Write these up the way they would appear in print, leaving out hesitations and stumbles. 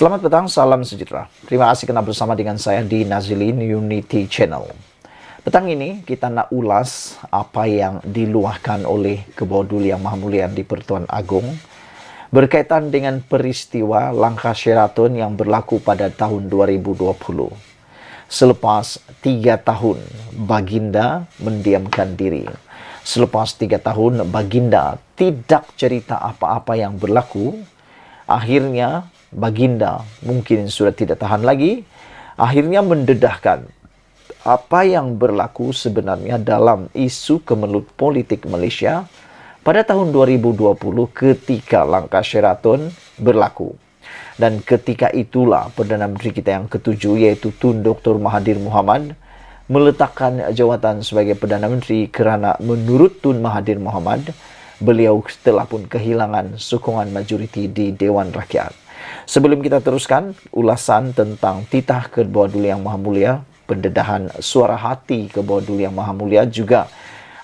Selamat petang, salam sejahtera. Terima kasih karena bersama dengan saya di Nazilin Unity Channel. Petang ini kita nak ulas apa yang diluahkan oleh Kebawah Duli Yang Maha Mulia di Pertuan Agong berkaitan dengan peristiwa langkah Sheraton yang berlaku pada tahun 2020. Selepas 3 tahun, Baginda mendiamkan diri. Selepas 3 tahun, Baginda tidak cerita apa-apa yang berlaku. Akhirnya, Baginda mungkin sudah tidak tahan lagi. Akhirnya mendedahkan apa yang berlaku sebenarnya dalam isu kemelut politik Malaysia pada tahun 2020 ketika langkah Sheraton berlaku. Dan ketika itulah Perdana Menteri kita yang ketujuh, yaitu Tun Dr. Mahathir Mohamad, meletakkan jawatan sebagai Perdana Menteri kerana menurut Tun Mahathir Mohamad, beliau telah pun kehilangan sokongan majoriti di Dewan Rakyat. Sebelum kita teruskan ulasan tentang titah Kebawah Duli Yang Maha Mulia, pendedahan suara hati Kebawah Duli Yang Maha Mulia, juga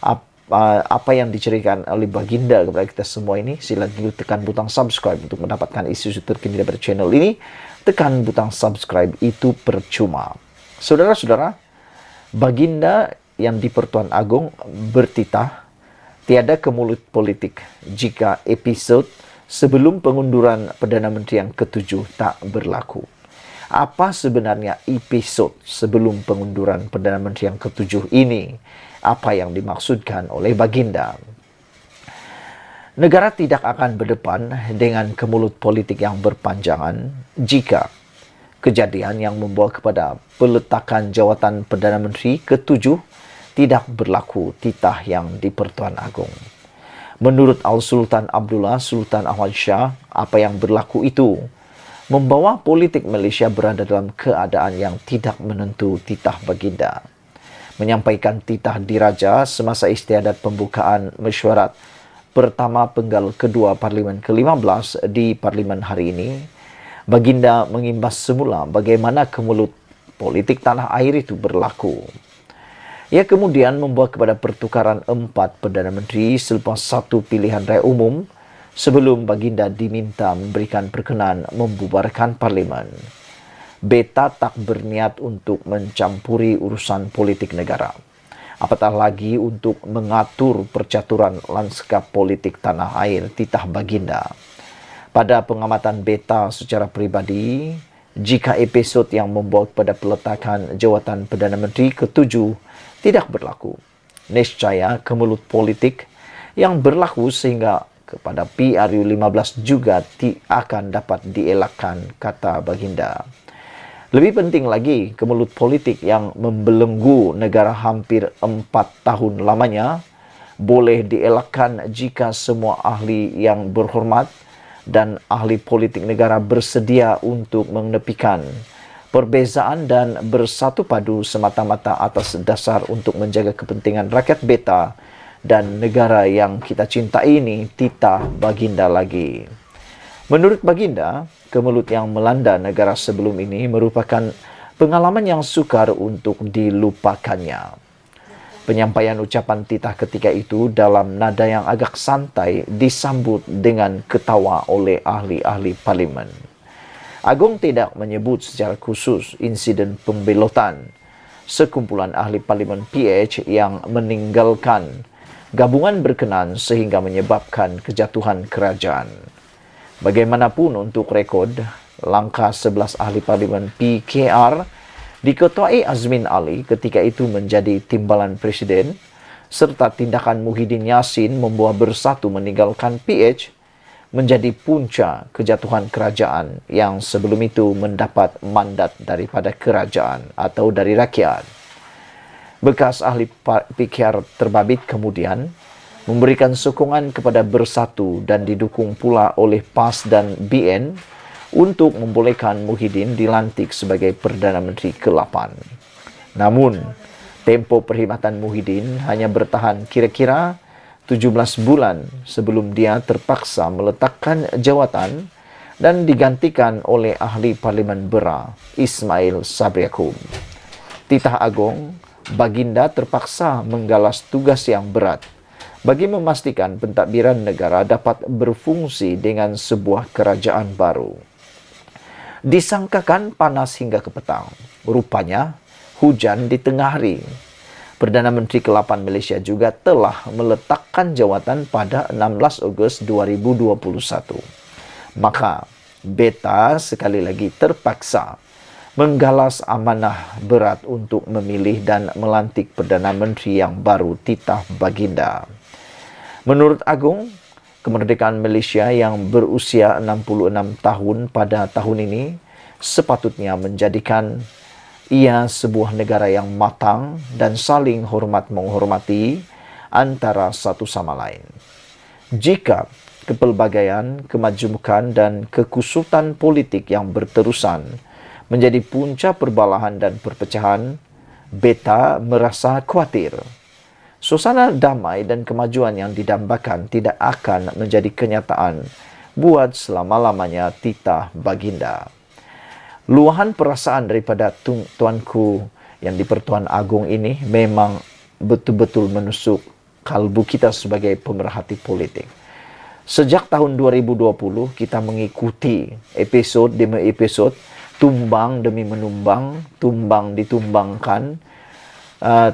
apa yang diceritakan oleh Baginda kepada kita semua ini, sila dulu tekan butang subscribe untuk mendapatkan isu-isu terkini daripada channel ini. Tekan butang subscribe itu percuma. Saudara-saudara, Baginda yang di Pertuan Agong bertitah, tiada kemulut politik jika episod sebelum pengunduran Perdana Menteri yang ketujuh tak berlaku. Apa sebenarnya episod sebelum pengunduran Perdana Menteri yang ketujuh ini? Apa yang dimaksudkan oleh Baginda? Negara tidak akan berdepan dengan kemulut politik yang berpanjangan jika kejadian yang membawa kepada peletakan jawatan Perdana Menteri ketujuh tidak berlaku titah yang di Pertuan Agong. Menurut Al-Sultan Abdullah Sultan Ahmad Shah, apa yang berlaku itu membawa politik Malaysia berada dalam keadaan yang tidak menentu titah Baginda. Menyampaikan titah diraja semasa istiadat pembukaan mesyuarat pertama penggal kedua Parlimen ke-15 di Parlimen hari ini, Baginda mengimbas semula bagaimana kemulut politik tanah air itu berlaku. Ia kemudian membawa kepada pertukaran 4 Perdana Menteri selepas satu pilihan raya umum sebelum Baginda diminta memberikan perkenan membubarkan Parlimen. Beta tak berniat untuk mencampuri urusan politik negara, apatah lagi untuk mengatur percaturan lanskap politik tanah air titah Baginda. Pada pengamatan beta secara peribadi, jika episod yang membawa kepada peletakan jawatan Perdana Menteri ketujuh tidak berlaku, nescaya kemulut politik yang berlaku sehingga kepada PRU15 juga akan dapat dielakkan, kata Baginda. Lebih penting lagi, kemulut politik yang membelenggu negara hampir 4 tahun lamanya boleh dielakkan jika semua ahli yang berhormat dan ahli politik negara bersedia untuk menepikan perbezaan dan bersatu padu semata-mata atas dasar untuk menjaga kepentingan rakyat beta dan negara yang kita cintai ini, titah Baginda lagi. Menurut Baginda, kemulut yang melanda negara sebelum ini merupakan pengalaman yang sukar untuk dilupakannya. Penyampaian ucapan titah ketika itu dalam nada yang agak santai disambut dengan ketawa oleh ahli-ahli parlimen. Agong tidak menyebut secara khusus insiden pembelotan sekumpulan ahli parlimen PH yang meninggalkan gabungan berkenan sehingga menyebabkan kejatuhan kerajaan. Bagaimanapun untuk rekod, langkah 11 ahli parlimen PKR diketuai Azmin Ali ketika itu menjadi timbalan presiden, serta tindakan Muhyiddin Yassin membawa bersatu meninggalkan PH menjadi punca kejatuhan kerajaan yang sebelum itu mendapat mandat daripada kerajaan atau dari rakyat. Bekas ahli PKR terbabit kemudian memberikan sokongan kepada Bersatu dan didukung pula oleh PAS dan BN untuk membolehkan Muhyiddin dilantik sebagai Perdana Menteri ke-8. Namun, tempo perkhidmatan Muhyiddin hanya bertahan kira-kira 17 bulan sebelum dia terpaksa meletakkan jawatan dan digantikan oleh ahli Parlimen Beras, Ismail Sabri Yaakob. Titah Agong, Baginda terpaksa menggalas tugas yang berat bagi memastikan pentadbiran negara dapat berfungsi dengan sebuah kerajaan baru. Disangkakan panas hingga ke petang. Rupanya hujan di tengah hari. Perdana Menteri ke-8 Malaysia juga telah meletakkan jawatan pada 16 Ogos 2021. Maka beta sekali lagi terpaksa menggalas amanah berat untuk memilih dan melantik Perdana Menteri yang baru, titah baginda. Menurut Agong, kemerdekaan Malaysia yang berusia 66 tahun pada tahun ini sepatutnya menjadikan ia sebuah negara yang matang dan saling hormat-menghormati antara satu sama lain. Jika kepelbagaian, kemajemukan dan kekusutan politik yang berterusan menjadi punca perbalahan dan perpecahan, beta merasa khawatir. Suasana damai dan kemajuan yang didambakan tidak akan menjadi kenyataan buat selama-lamanya, titah baginda. Luahan perasaan daripada tuanku yang di-Pertuan Agong ini memang betul-betul menusuk kalbu kita sebagai pemerhati politik. Sejak tahun 2020, kita mengikuti episod demi episod, tumbang demi menumbang, tumbang ditumbangkan,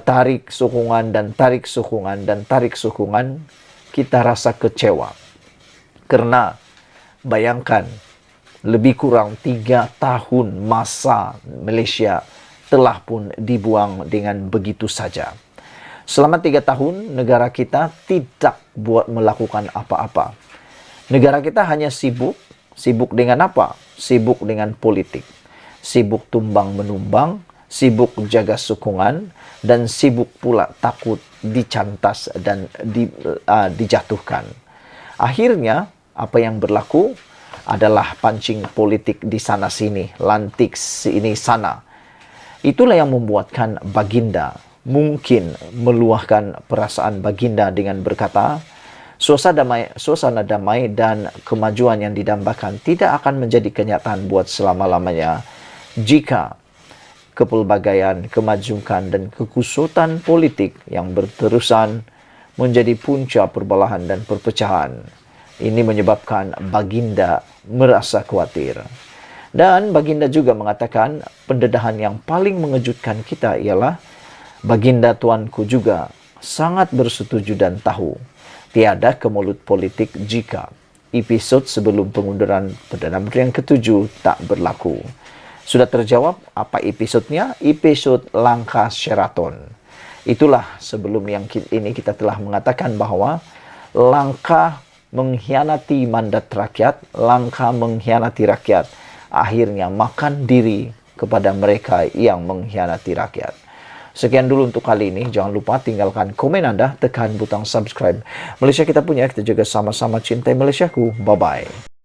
tarik sokongan dan tarik sokongan dan tarik sokongan. Kita rasa kecewa. Karena bayangkan, lebih kurang 3 tahun masa Malaysia telah pun dibuang dengan begitu saja. Selama 3 tahun, negara kita tidak melakukan apa-apa. Negara kita hanya sibuk dengan apa? Sibuk dengan politik. Sibuk tumbang-menumbang, sibuk jaga sokongan, dan sibuk pula takut dicantas dan dijatuhkan. Akhirnya, apa yang berlaku adalah pancing politik di sana-sini, lantik sini sana. Itulah yang membuatkan baginda mungkin meluahkan perasaan baginda dengan berkata, suasana damai dan kemajuan yang didambakan tidak akan menjadi kenyataan buat selama-lamanya jika kepelbagaian, kemajukan dan kekusutan politik yang berterusan menjadi punca perbalahan dan perpecahan. Ini menyebabkan baginda merasa khawatir. Dan baginda juga mengatakan pendedahan yang paling mengejutkan kita ialah baginda tuanku juga sangat bersetuju dan tahu tiada kemulut politik jika episod sebelum pengunduran Perdana Menteri yang ke-7 tak berlaku. Sudah terjawab apa episodnya? Episod langkah Sheraton. Itulah sebelum yang ini kita telah mengatakan bahawa langkah mengkhianati mandat rakyat, langkah mengkhianati rakyat, akhirnya makan diri kepada mereka yang mengkhianati rakyat. Sekian dulu untuk kali ini. Jangan lupa tinggalkan komen anda, tekan butang subscribe. Malaysia kita punya, kita jaga sama-sama cintai Malaysiaku. Bye-bye.